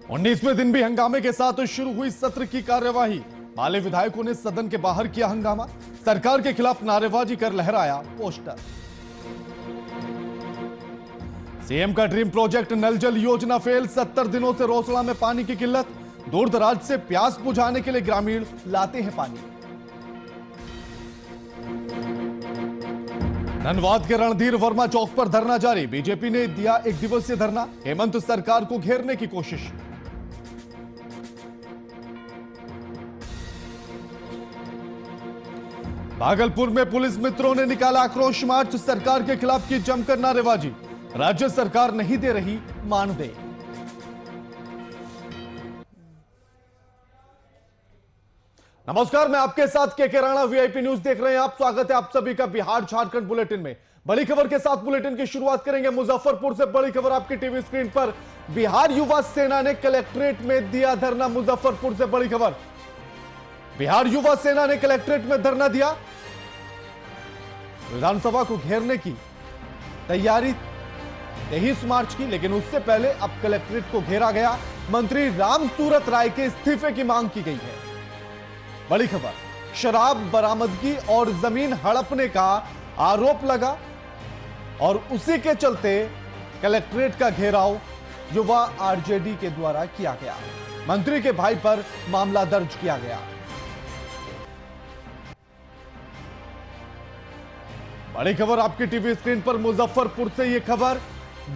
19वें दिन भी हंगामे के साथ शुरू हुई सत्र की कार्यवाही। माले विधायकों ने सदन के बाहर किया हंगामा, सरकार के खिलाफ नारेबाजी कर लहराया पोस्टर। सीएम का ड्रीम प्रोजेक्ट नल जल योजना फेल, 70 दिनों से रोसड़ा में पानी की किल्लत, दूर दराज से प्यास बुझाने के लिए ग्रामीण लाते हैं पानी। धनबाद के रणधीर वर्मा चौक पर धरना जारी, बीजेपी ने दिया एक दिवसीय धरना, हेमंत सरकार को घेरने की कोशिश। भागलपुर में पुलिस मित्रों ने निकाला आक्रोश मार्च, सरकार के खिलाफ की जमकर नारेबाजी, राज्य सरकार नहीं दे रही मानदेय। नमस्कार, मैं आपके साथ के राणा, वीआईपी न्यूज देख रहे हैं आप। स्वागत है आप सभी का बिहार झारखंड बुलेटिन में। बड़ी खबर के साथ बुलेटिन की शुरुआत करेंगे मुजफ्फरपुर से। बड़ी खबर आपकी टीवी स्क्रीन पर, बिहार युवा सेना ने कलेक्ट्रेट में दिया धरना। मुजफ्फरपुर से बड़ी खबर, बिहार युवा सेना ने कलेक्ट्रेट में धरना दिया, विधानसभा को घेरने की तैयारी 23 मार्च की, लेकिन उससे पहले अब कलेक्ट्रेट को घेरा गया। मंत्री रामसूरत राय के इस्तीफे की मांग की गई है। बड़ी खबर, शराब बरामदगी और जमीन हड़पने का आरोप लगा और उसी के चलते कलेक्ट्रेट का घेराव युवा आरजेडी के द्वारा किया गया। मंत्री के भाई पर मामला दर्ज किया गया। बड़ी खबर आपकी टीवी स्क्रीन पर, मुजफ्फरपुर से यह खबर,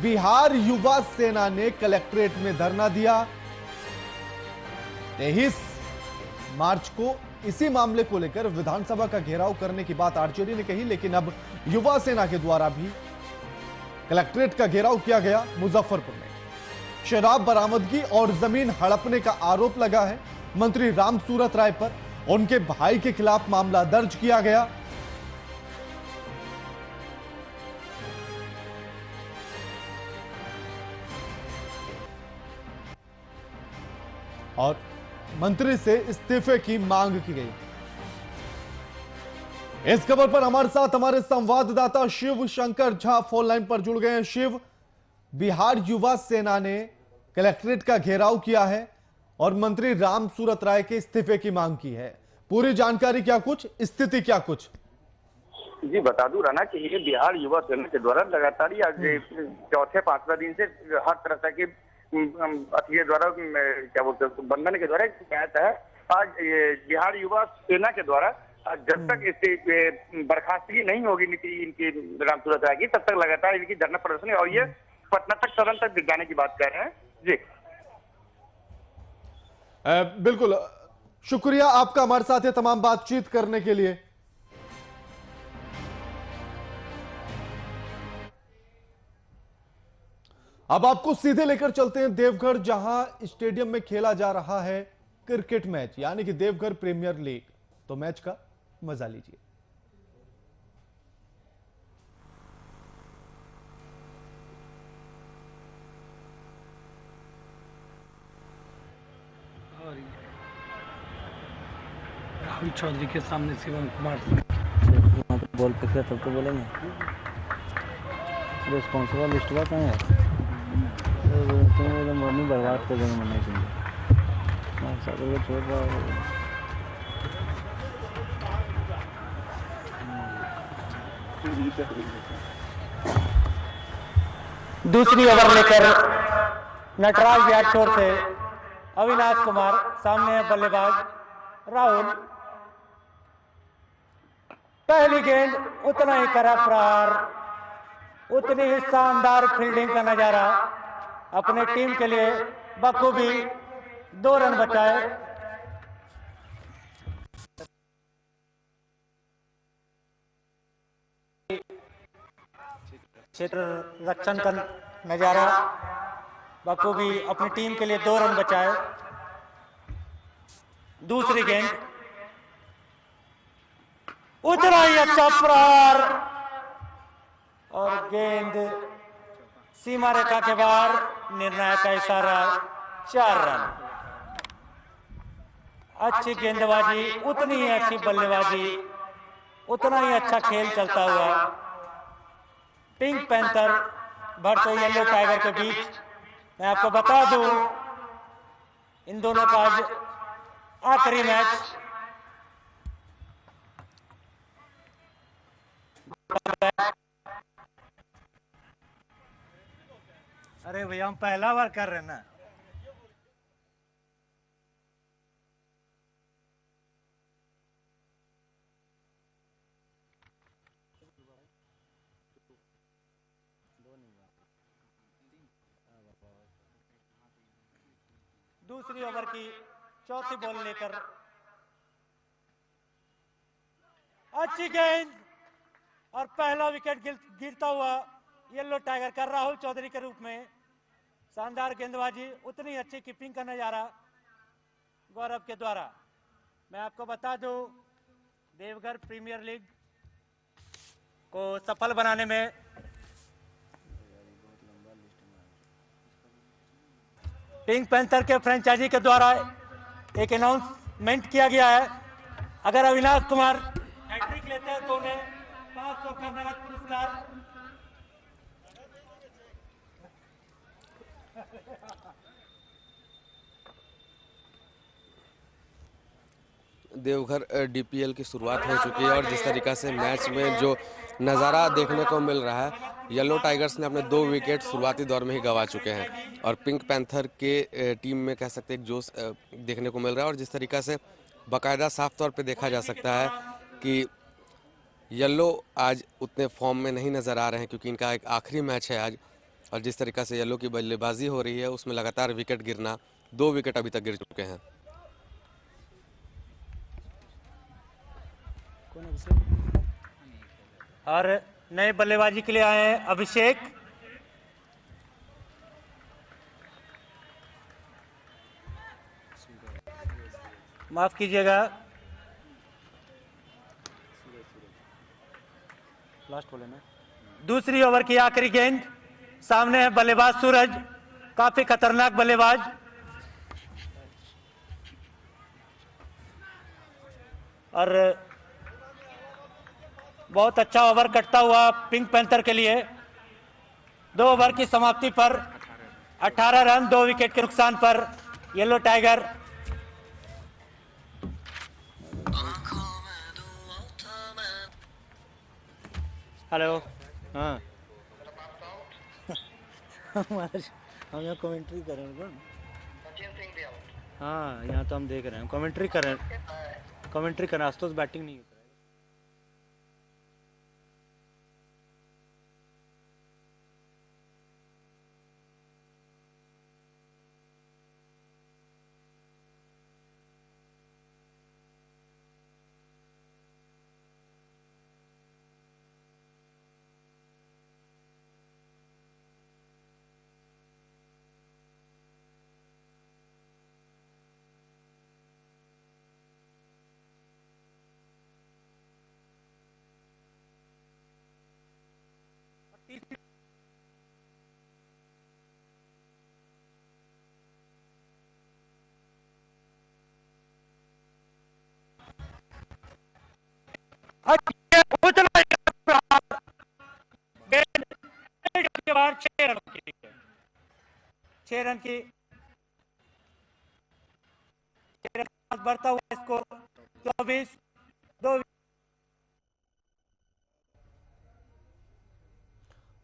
बिहार युवा सेना ने कलेक्ट्रेट में धरना दिया। 23 मार्च को इसी मामले को लेकर विधानसभा का घेराव करने की बात आरजेडी ने कही, लेकिन अब युवा सेना के द्वारा भी कलेक्ट्रेट का घेराव किया गया। मुजफ्फरपुर में शराब बरामदगी और जमीन हड़पने का आरोप लगा है मंत्री रामसूरत राय पर, उनके भाई के खिलाफ मामला दर्ज किया गया। और मंत्री से इस्तीफे की मांग की गई। इस खबर पर हमारे साथ हमारे संवाददाता शिव शंकर झा फोन लाइन पर जुड़ गए हैं। शिव, बिहार युवा सेना ने कलेक्ट्रेट का घेराव किया है और मंत्री रामसूरत राय के इस्तीफे की मांग की है, पूरी जानकारी क्या कुछ, स्थिति क्या कुछ? जी बता दूं राणा कि ये बिहार युवा सेना के द्वारा लगातार चौथे पांचवा दिन से हर तरह के के द्वारा क्या बोलते हैं बंधन के द्वारा है। आज बिहार युवा सेना के द्वारा जब तक इससे बर्खास्तगी नहीं होगी नीति इनकी रामसूरत राय की, तब तक लगातार इनकी धरना प्रदर्शन और ये पटना तक सदन तक जाने की बात कर रहे हैं। जी बिल्कुल, शुक्रिया आपका हमारे साथ ये तमाम बातचीत करने के लिए। अब आपको सीधे लेकर चलते हैं देवघर, जहां स्टेडियम में खेला जा रहा है क्रिकेट मैच, यानी कि देवघर प्रीमियर लीग। तो मैच का मजा लीजिए। राहुल चौधरी के सामने शिवम कुमार बॉल पे किया तब तो बोलेंगे रिस्पॉन्सिबल लिस्ट हुआ कहाँ है, मॉर्निंग बर्बाद कर देंगे मरने के लिए छोड़ रहा है। दूसरी ओवर लेकर नटराज विराट छोर से अविनाश कुमार, सामने है बल्लेबाज राहुल। पहली गेंद उतना ही करा प्रहार, उतनी ही शानदार फील्डिंग का नजारा अपने टीम के लिए, बखूबी 2 रन बचाए। क्षेत्र रक्षण का नजारा, बखूबी अपनी टीम के लिए 2 रन बचाए। दूसरी गेंद उतना ही अच्छा प्रहार और गेंद सीमा रेखा के बाहर, निर्णायक का इशारा, 4 रन। अच्छी गेंदबाजी, उतनी ही अच्छी बल्लेबाजी, उतना ही अच्छा खेल चलता हुआ pink panther versus yellow tiger के बीच मैं आपको बता दूं इन दोनों का आज आखिरी मैच। अरे भैया हम पहला बार कर रहे हैं ना। दूसरी ओवर की चौथी बॉल लेकर अच्छी गेंद और पहला विकेट गिरता हुआ येलो टाइगर का राहुल चौधरी के रूप में। शानदार गेंदबाजी, उतनी अच्छी कीपिंग का नजारा गौरव के द्वारा। मैं आपको बता दूं, देवघर प्रीमियर लीग को सफल बनाने में पिंक पैंथर के फ्रेंचाइजी के द्वारा एक अनाउंसमेंट किया गया है। अगर अविनाश कुमार हैट्रिक लेते हैं तो उन्हें 500 का नगद पुरस्कार। देवघर डीपीएल की शुरुआत हो चुकी है और जिस तरीक़ा से मैच में जो नज़ारा देखने को मिल रहा है, येलो टाइगर्स ने अपने 2 विकेट शुरुआती दौर में ही गंवा चुके हैं और पिंक पैंथर के टीम में कह सकते हैं एक जोश देखने को मिल रहा है। और जिस तरीक़ा से बाकायदा साफ तौर पे देखा जा सकता है कि येलो आज उतने फॉर्म में नहीं नज़र आ रहे हैं क्योंकि इनका एक आखिरी मैच है आज। और जिस तरीक़ा से येलो की बल्लेबाजी हो रही है उसमें लगातार विकेट गिरना, 2 विकेट अभी तक गिर चुके हैं। और नए बल्लेबाजी के लिए आए हैं अभिषेक। माफ कीजिएगा, लास्ट बॉल है ना। दूसरी ओवर की आखिरी गेंद, सामने है बल्लेबाज सूरज, काफी खतरनाक बल्लेबाज। और बहुत अच्छा ओवर कटता हुआ पिंक पैंथर के लिए। 2 ओवर की समाप्ति पर 18 रन 2 विकेट के नुकसान पर येलो टाइगर हेलो। हाँ हम यहाँ कमेंट्री कर रहे हैं। हाँ यहाँ तो हम देख रहे हैं, कमेंट्री कर रहे हैं। आशुतोष बैटिंग नहीं है। के बाद 6 रन की बढ़ता हुआ स्कोर 24-2।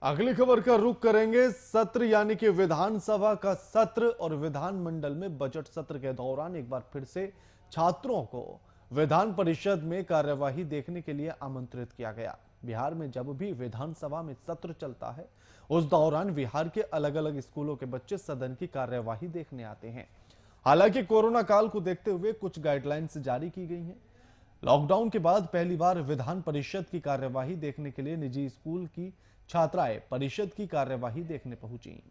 अगली खबर का रुख करेंगे सत्र यानी कि विधानसभा का सत्र और विधानमंडल में बजट सत्र के दौरान एक बार फिर से छात्रों को विधान परिषद में कार्यवाही देखने के लिए आमंत्रित किया गया। बिहार में जब भी विधानसभा में सत्र चलता है उस दौरान बिहार के अलग अलग स्कूलों के बच्चे सदन की कार्यवाही देखने आते हैं। हालांकि कोरोना काल को देखते हुए कुछ गाइडलाइंस जारी की गई हैं। लॉकडाउन के बाद पहली बार विधान परिषद की कार्यवाही देखने के लिए निजी स्कूल की छात्राएं परिषद की कार्यवाही देखने पहुंची।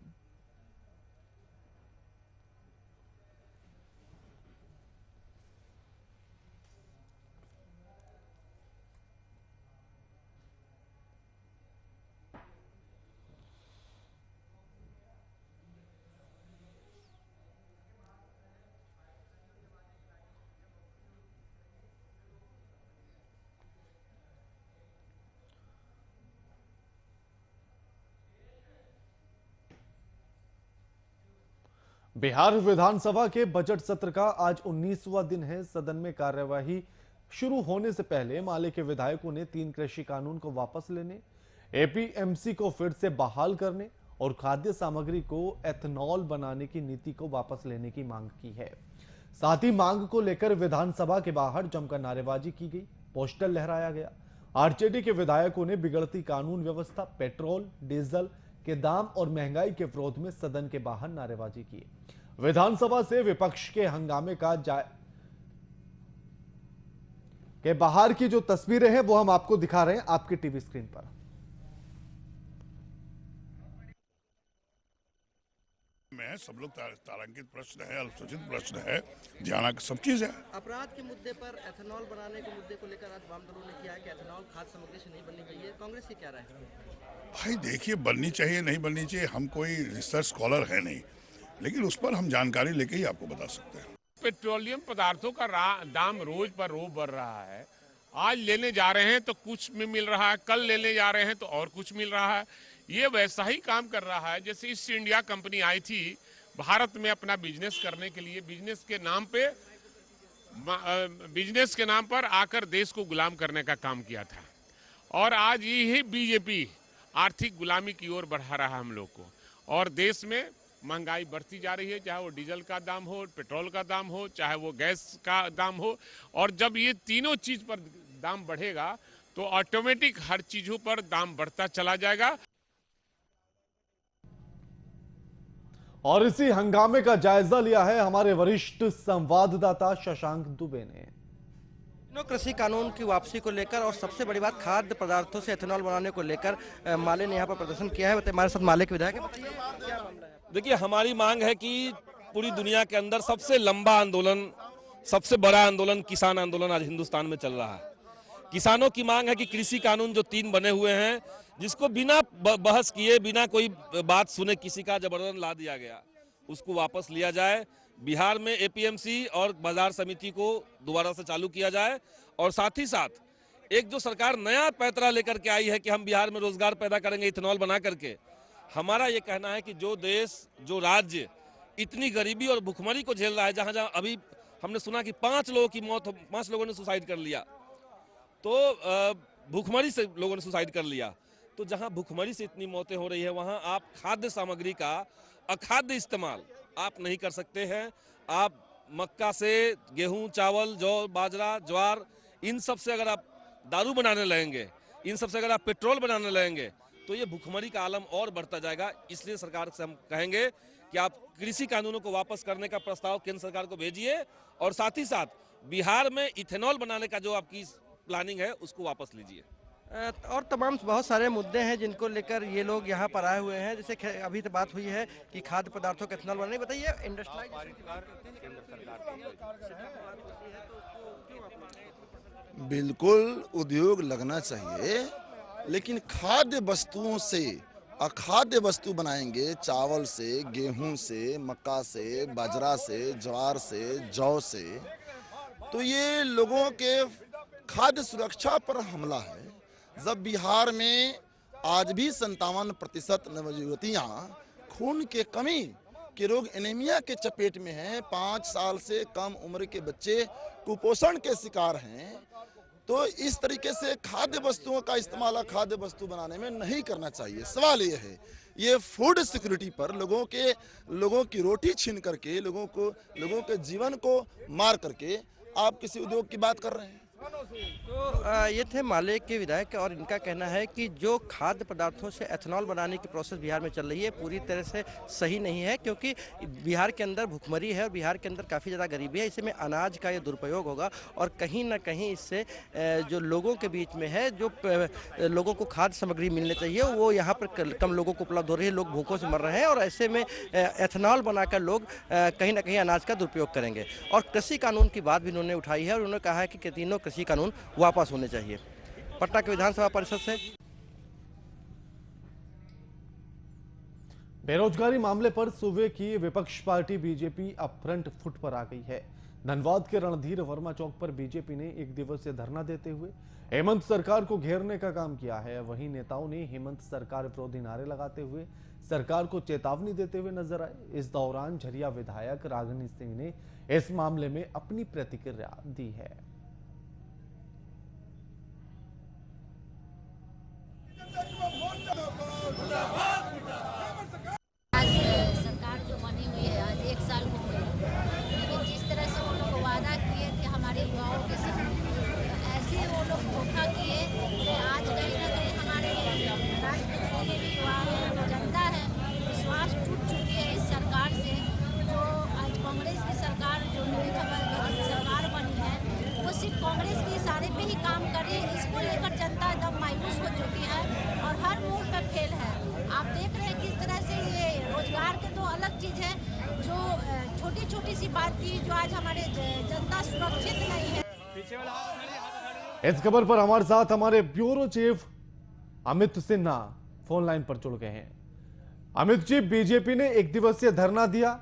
बिहार विधानसभा के बजट सत्र का आज 19वां दिन है। सदन में कार्यवाही शुरू होने से पहले माले के विधायकों ने 3 कृषि कानून को वापस लेने, एपीएमसी को फिर से बहाल करने और खाद्य सामग्री को एथनॉल बनाने की नीति को वापस लेने की मांग की है। साथ ही मांग को लेकर विधानसभा के बाहर जमकर नारेबाजी की गई, पोस्टर लहराया गया। आरजेडी के विधायकों ने बिगड़ती कानून व्यवस्था, पेट्रोल डीजल के दाम और महंगाई के विरोध में सदन के बाहर नारेबाजी की। विधानसभा से विपक्ष के हंगामे के बाहर की जो तस्वीरें हैं वो हम आपको दिखा रहे हैं आपके टीवी स्क्रीन पर। में सब लोग तारांकित प्रश्न है, अल्पसूचित प्रश्न है, ध्यान सब चीज है। अपराध के मुद्दे पर एथेनॉल बनाने के मुद्दे को लेकर आज वाम दलों ने किया है कि एथेनॉल खाद्य सामग्री से नहीं बननी चाहिए। कांग्रेस की क्या राय है? भाई देखिए, बननी चाहिए नहीं बननी चाहिए, हम कोई रिसर्च स्कॉलर है नहीं, लेकिन उस पर हम जानकारी लेके ही आपको बता सकते हैं। पेट्रोलियम पदार्थों का दाम रोज पर रोज बढ़ रहा है। आज लेने जा रहे हैं तो कुछ में मिल रहा है, कल लेने जा रहे हैं तो और कुछ मिल रहा है। ये वैसा ही काम कर रहा है जैसे ईस्ट इंडिया कंपनी आई थी भारत में अपना बिजनेस करने के लिए, बिजनेस के नाम पर आकर देश को गुलाम करने का काम किया था। और आज यही बीजेपी आर्थिक गुलामी की ओर बढ़ा रहा है हम लोग को, और देश में महंगाई बढ़ती जा रही है, चाहे वो डीजल का दाम हो, पेट्रोल का दाम हो, चाहे वो गैस का दाम हो। और जब ये तीनों चीज पर दाम बढ़ेगा तो ऑटोमेटिक हर चीजों पर दाम बढ़ता चला जाएगा। और इसी हंगामे का जायजा लिया है हमारे वरिष्ठ संवाददाता शशांक दुबे ने। कृषि कानून की वापसी को लेकर और सबसे बड़ी बात खाद्य पदार्थों से एथेनॉल बनाने को लेकर माले ने यहाँ पर प्रदर्शन किया है। हमारे साथ माले के विधायक हैं, क्या मामला है? देखिए, हमारी मांग है कि पूरी दुनिया के अंदर सबसे लंबा आंदोलन, सबसे बड़ा आंदोलन किसान आंदोलन आज हिंदुस्तान में चल रहा है। किसानों की मांग है कि कृषि कानून जो 3 बने हुए हैं, जिसको बिना बहस किए, बिना कोई बात सुने किसी का जबरदस्ती ला दिया गया, उसको वापस लिया जाए। बिहार में एपीएमसी और बाजार समिति को दोबारा से चालू किया जाए। और साथ ही साथ एक जो सरकार नया पैतरा लेकर के आई है कि हम बिहार में रोजगार पैदा करेंगे इथेनॉल बना करके। हमारा ये कहना है कि जो देश, जो राज्य इतनी गरीबी और भुखमरी को झेल रहा है, जहां अभी हमने सुना कि 5 लोगों की मौत, 5 लोगों ने सुसाइड कर लिया, तो भुखमरी से लोगों ने सुसाइड कर लिया। तो जहां भुखमरी से इतनी मौतें हो रही है, वहां आप खाद्य सामग्री का अखाद्य इस्तेमाल आप नहीं कर सकते हैं। आप मक्का से गेहूं, चावल, जौ, बाजरा, ज्वार, इन सब से अगर आप दारू बनाने लगेंगे, इन सब से अगर आप पेट्रोल बनाने लगेंगे, तो ये भुखमरी का आलम और बढ़ता जाएगा। इसलिए सरकार से हम कहेंगे कि आप कृषि कानूनों को वापस करने का प्रस्ताव केंद्र सरकार को भेजिए, और साथ ही साथ बिहार में इथेनॉल बनाने का जो आपकी प्लानिंग है उसको वापस लीजिए। और तमाम बहुत सारे मुद्दे हैं जिनको लेकर ये लोग यहाँ पर आए हुए हैं। जैसे अभी तो बात हुई है कि खाद्य पदार्थों का एथेनॉल बनाने, बताइए बिल्कुल उद्योग लगना चाहिए, लेकिन खाद्य वस्तुओं से अखाद्य वस्तु बनाएंगे, चावल से, गेहूं से, मक्का से, बाजरा से, ज्वार से, जौ से, तो ये लोगों के खाद्य सुरक्षा पर हमला है। जब बिहार में आज भी 57% नवयुवतियां खून के कमी के रोग एनीमिया के चपेट में हैं, 5 साल से कम उम्र के बच्चे कुपोषण के शिकार हैं, तो इस तरीके से खाद्य वस्तुओं का इस्तेमाल खाद्य वस्तु बनाने में नहीं करना चाहिए। सवाल ये है, ये फूड सिक्योरिटी पर लोगों की रोटी छीन करके, लोगों के जीवन को मार करके आप किसी उद्योग की बात कर रहे हैं। तो ये थे माले के विधायक, और इनका कहना है कि जो खाद्य पदार्थों से एथेनॉल बनाने की प्रोसेस बिहार में चल रही है पूरी तरह से सही नहीं है, क्योंकि बिहार के अंदर भुखमरी है और बिहार के अंदर काफ़ी ज़्यादा गरीबी है। इसमें अनाज का ये दुरुपयोग होगा और कहीं ना कहीं इससे जो लोगों के बीच में है, जो लोगों को खाद्य सामग्री मिलनी चाहिए वो यहाँ पर कम लोगों को उपलब्ध हो रही है, लोग भूखों से मर रहे हैं, और ऐसे में एथेनॉल बनाकर लोग कहीं ना कहीं अनाज का दुरुपयोग करेंगे। और कृषि कानून की बात भी उन्होंने उठाई है और उन्होंने कहा है कि तीनों कृषि कानून वापस होने चाहिए। पटना के विधानसभा परिषद से बेरोजगारी मामले पर सूबे की विपक्ष पार्टी बीजेपी अब फ्रंट फुट पर आ गई है। धनबाद के रणधीर वर्मा चौक पर बीजेपी ने एक दिवसीय धरना देते हुए हेमंत सरकार को घेरने का काम किया है। वहीं नेताओं ने हेमंत सरकार विरोधी नारे लगाते हुए सरकार को चेतावनी देते हुए नजर आए। इस दौरान झरिया विधायक रागिनी सिंह ने इस मामले में अपनी प्रतिक्रिया दी है। सरकार जो बनी हुई है आज 1 साल हो गया, लेकिन जिस तरह से वो लोग वादा किए थे हमारे युवाओं के साथ, ऐसे वो लोग धोखा किए कि आज कहीं ना कहीं हमारे राष्ट्र के जितने भी युवा है, जनता है, विश्वास टूट चुकी है इस सरकार से। जो आज कांग्रेस की सरकार जो नई सरकार बनी है वो सिर्फ कांग्रेस के इशारे पे ही काम कर रही है। इसको लेकर जनता एकदम मायूस हो चुकी है और हर मोड़ पर फेल है। आप देख रहे हैं किस तरह से ये रोजगार के तो अलग चीज है, जो छोटी छोटी सी बात थी, जो आज हमारे जनता सुरक्षित नहीं है। इस खबर पर हमारे साथ हमारे bureau chief Amit Sinha phone line पर जुड़ गए हैं। अमित जी, बीजेपी ने एक दिवसीय धरना दिया,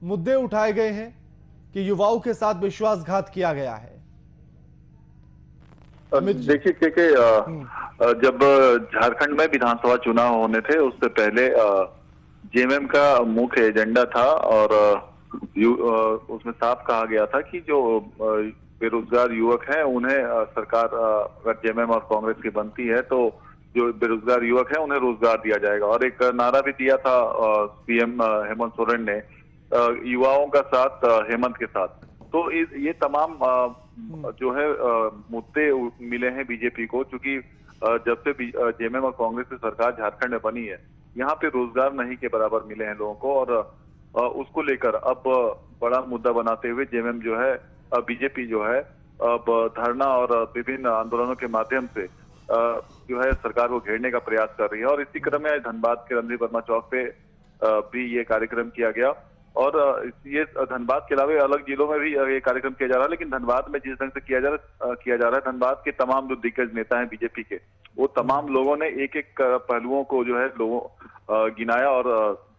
मुद्दे उठाए गए हैं कि युवाओं के साथ विश्वासघात किया गया है। देखिए के जब झारखंड में विधानसभा चुनाव होने थे उससे पहले जेएमएम का मुख्य एजेंडा था और उसमें साफ कहा गया था कि जो बेरोजगार युवक हैं उन्हें सरकार अगर जेएमएम और कांग्रेस की बनती है तो जो बेरोजगार युवक हैं उन्हें रोजगार दिया जाएगा। और एक नारा भी दिया था सीएम हेमंत सोरेन ने, युवाओं का साथ हेमंत के साथ। तो ये तमाम जो है मुद्दे मिले हैं बीजेपी को, क्योंकि जब से जेएमएम और कांग्रेस की सरकार झारखंड में बनी है यहाँ पे रोजगार नहीं के बराबर मिले हैं लोगों को। और उसको लेकर अब बड़ा मुद्दा बनाते हुए जेएमएम जो है, बीजेपी जो है अब धरना और विभिन्न आंदोलनों के माध्यम से जो है सरकार को घेरने का प्रयास कर रही है। और इसी क्रम में धनबाद के रणधीर वर्मा चौक पे भी ये कार्यक्रम किया गया। और ये धनबाद के अलावा अलग जिलों में भी ये कार्यक्रम किया जा रहा है, लेकिन धनबाद में जिस ढंग से किया जा रहा है, धनबाद के तमाम जो दिग्गज नेता हैं बीजेपी के, वो तमाम लोगों ने एक एक पहलुओं को जो है गिनाया और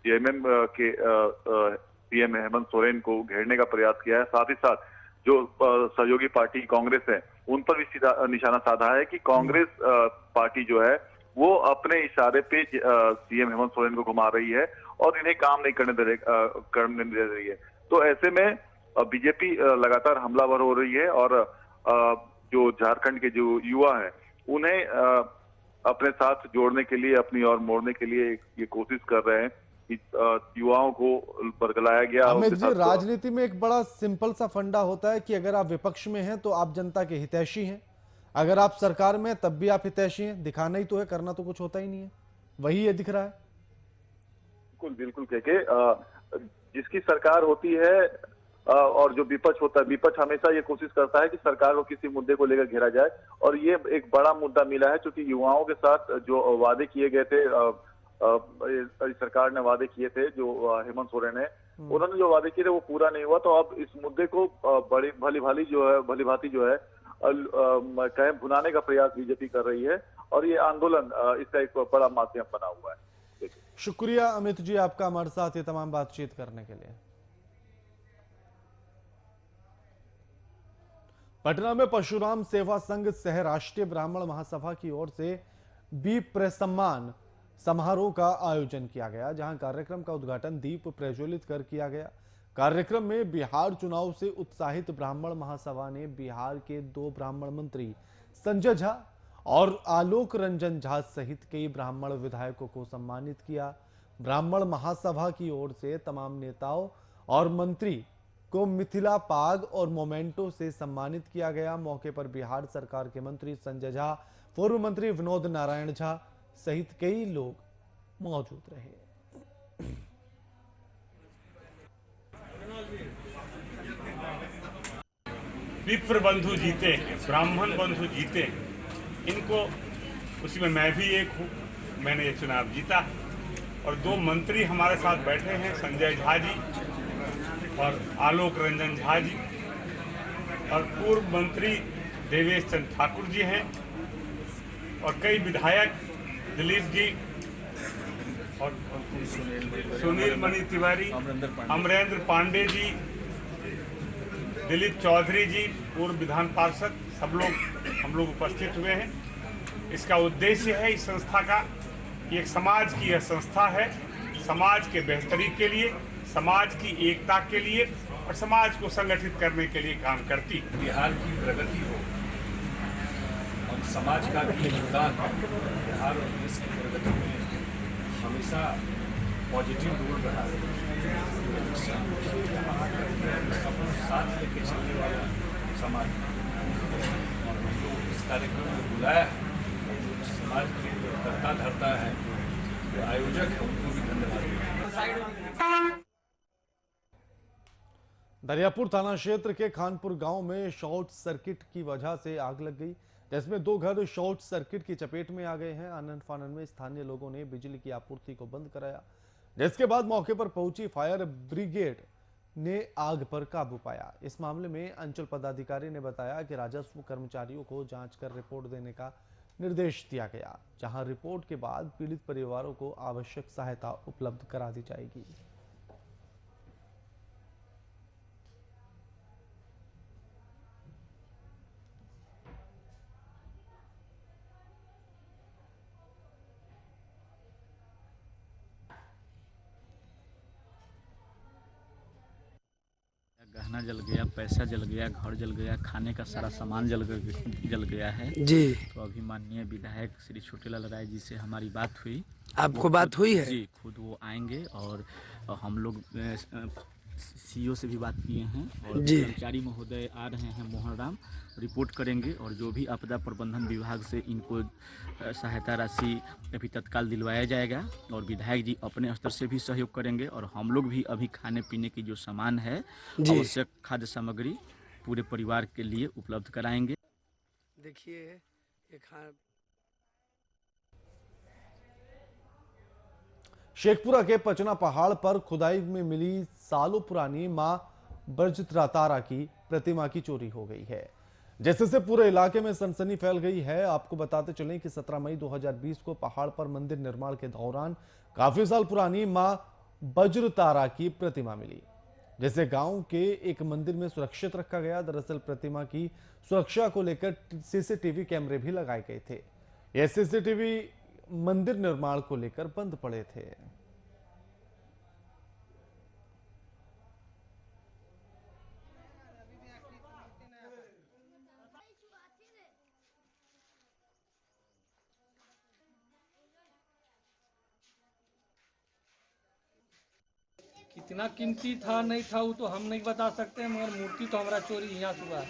जेएमएम के सीएम हेमंत सोरेन को घेरने का प्रयास किया है। साथ ही साथ जो सहयोगी पार्टी कांग्रेस है उन पर भी सीधा निशाना साधा है कि कांग्रेस पार्टी जो है वो अपने इशारे पे सीएम हेमंत सोरेन को घुमा रही है और इन्हें काम नहीं करने दे रही है। तो ऐसे में बीजेपी लगातार हमलावर हो रही है और जो झारखंड के जो युवा हैं उन्हें अपने साथ जोड़ने के लिए, अपनी ओर मोड़ने के लिए ये कोशिश कर रहे हैं कि युवाओं को बरगलाया गया। अमित जी, राजनीति में एक बड़ा सिंपल सा फंडा होता है कि अगर आप विपक्ष में हैं तो आप जनता के हितैषी हैं, अगर आप सरकार में तब भी आप हितैषी हैं। दिखाना ही तो है, करना तो कुछ होता ही नहीं है। वही ये दिख रहा है। बिल्कुल जिसकी सरकार होती है और जो विपक्ष होता है, विपक्ष हमेशा ये कोशिश करता है कि सरकार को किसी मुद्दे को लेकर घेरा जाए। और ये एक बड़ा मुद्दा मिला है, क्योंकि युवाओं के साथ जो वादे किए गए थे, सरकार ने वादे किए थे, जो हेमंत सोरेन है उन्होंने जो वादे किए थे वो पूरा नहीं हुआ। तो अब इस मुद्दे को भली भांति जो है कहें भुनाने का प्रयास बीजेपी कर रही है और ये आंदोलन इसका एक बड़ा माध्यम बना हुआ है। शुक्रिया अमित जी आपका हमारे साथ ये तमाम बातचीत करने के लिए। पटना में परशुराम सेवा संघ सह राष्ट्रीय ब्राह्मण महासभा की ओर से दीप प्रसम्मान समारोह का आयोजन किया गया, जहां कार्यक्रम का उद्घाटन दीप प्रज्वलित कर किया गया। कार्यक्रम में बिहार चुनाव से उत्साहित ब्राह्मण महासभा ने बिहार के 2 ब्राह्मण मंत्री संजय झा और आलोक रंजन झा सहित कई ब्राह्मण विधायकों को सम्मानित किया। ब्राह्मण महासभा की ओर से तमाम नेताओं और मंत्री को मिथिला पाग और मोमेंटो से सम्मानित किया गया। मौके पर बिहार सरकार के मंत्री संजय झा, पूर्व मंत्री विनोद नारायण झा सहित कई लोग मौजूद रहे। विप्र बंधु जीते, ब्राह्मण बंधु जीते, इनको उसी में मैं भी एक हूँ। मैंने ये चुनाव जीता और 2 मंत्री हमारे साथ बैठे हैं, संजय झा जी और आलोक रंजन झा जी, और पूर्व मंत्री देवेश चंद्र ठाकुर जी हैं और कई विधायक दिलीप जी और सुनील मणि तिवारी, अमरेंद्र पांडे जी, दिलीप चौधरी जी, पूर्व विधान पार्षद, सब लोग हम लोग उपस्थित हुए हैं। इसका उद्देश्य है इस संस्था का कि एक समाज की यह संस्था है, समाज के बेहतरी के लिए, समाज की एकता के लिए और समाज को संगठित करने के लिए काम करती। बिहार की प्रगति हो और समाज का भी योगदान बिहार और देश की प्रगति में हमेशा पॉजिटिव रोल रहा है। सबको साथ लेके चलने वाला समाज और हम लोग इस कार्यक्रम में बुलाया है। समाज के जो करता धरता है, जो आयोजक है, उनको भी धन्यवाद। दरियापुर थाना क्षेत्र के खानपुर गांव में शॉर्ट सर्किट की वजह से आग लग गई, जिसमें 2 घर शॉर्ट सर्किट की चपेट में आ गए हैं। आनन फानन में स्थानीय लोगों ने बिजली की आपूर्ति को बंद कराया, जिसके बाद मौके पर पहुंची फायर ब्रिगेड ने आग पर काबू पाया। इस मामले में अंचल पदाधिकारी ने बताया कि राजस्व कर्मचारियों को जांच कर रिपोर्ट देने का निर्देश दिया गया, जहां रिपोर्ट के बाद पीड़ित परिवारों को आवश्यक सहायता उपलब्ध करा दी जाएगी। गहना जल गया, पैसा जल गया, घर जल गया, खाने का सारा सामान जल गया है जी। तो अभी माननीय विधायक श्री छोटेलाल राय जी से हमारी बात हुई। आपको बात हुई है? जी, खुद वो आएंगे और हम लोग सीईओ से भी बात किए हैं और कर्मचारी महोदय आ रहे हैं मोहन राम, रिपोर्ट करेंगे और जो भी आपदा प्रबंधन विभाग से इनको सहायता राशि अभी तत्काल दिलवाया जाएगा और विधायक जी अपने स्तर से भी सहयोग करेंगे और हम लोग भी अभी खाने पीने की जो सामान है, आवश्यक खाद्य सामग्री पूरे परिवार के लिए उपलब्ध कराएंगे। देखिए शेखपुरा के पचना पहाड़ पर खुदाई में मिली सालों पुरानी मां बज्रतारा की प्रतिमा की चोरी हो गई है, जिससे पूरे इलाके में सनसनी फैल गई है। आपको बताते चलें कि 17 मई 2020 को पहाड़ पर मंदिर निर्माण के दौरान काफी साल पुरानी मां बज्रतारा की प्रतिमा मिली, जिसे गांव के एक मंदिर में सुरक्षित रखा गया। दरअसल प्रतिमा की सुरक्षा को लेकर सीसीटीवी कैमरे भी लगाए गए थे। यह सीसीटीवी मंदिर निर्माण को लेकर बंद पड़े थे। कितना कीमती था नहीं था वो तो हम नहीं बता सकते, मगर मूर्ति तो हमारा चोरी यहाँ हुआ है।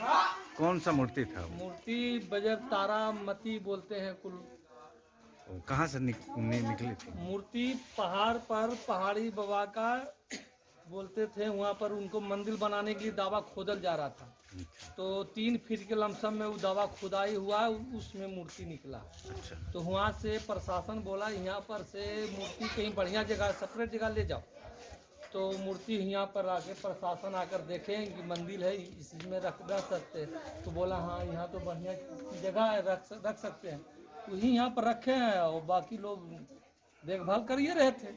कौन सा मूर्ति था? मूर्ति बज्रतारा मती बोलते हैं कुल। कहाँ से निकली थी मूर्ति? पहाड़ पर पहाड़ी बाबा का बोलते थे, वहाँ पर उनको मंदिर बनाने के लिए दावा खोदल जा रहा था। तो 3 फीट के लमसम में वो दावा खुदाई हुआ, उसमें मूर्ति निकला। तो वहाँ से प्रशासन बोला यहाँ पर से मूर्ति कहीं बढ़िया जगह सेपरेट जगह ले जाओ। तो मूर्ति यहाँ पर आके प्रशासन आकर देखें कि मंदिर है, इसमें रख सकते। तो बोला हाँ यहाँ तो बढ़िया जगह है, रख सकते हैं। तो ही यहाँ पर रखे हैं और बाकी लोग देखभाल करिए रहे थे।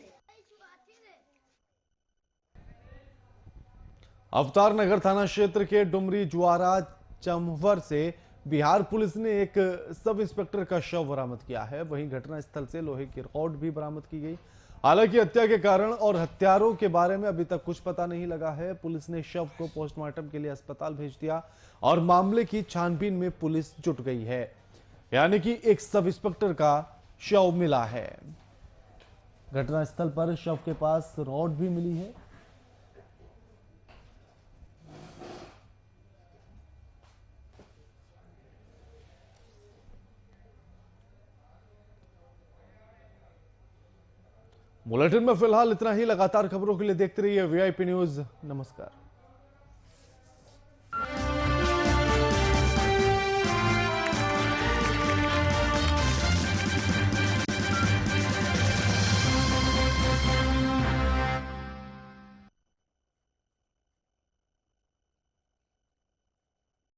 अवतार नगर थाना क्षेत्र के डुमरी जुआरा चमवर से बिहार पुलिस ने एक सब इंस्पेक्टर का शव बरामद किया है। वहीं घटनास्थल से लोहे की रॉड भी बरामद की गई। हालांकि हत्या के कारण और हत्यारों के बारे में अभी तक कुछ पता नहीं लगा है। पुलिस ने शव को पोस्टमार्टम के लिए अस्पताल भेज दिया और मामले की छानबीन में पुलिस जुट गई है, यानी कि एक सब इंस्पेक्टर का शव मिला है। घटनास्थल पर शव के पास रॉड भी मिली है। बुलेटिन में फिलहाल इतना ही। लगातार खबरों के लिए देखते रहिए वीआईपी न्यूज। नमस्कार।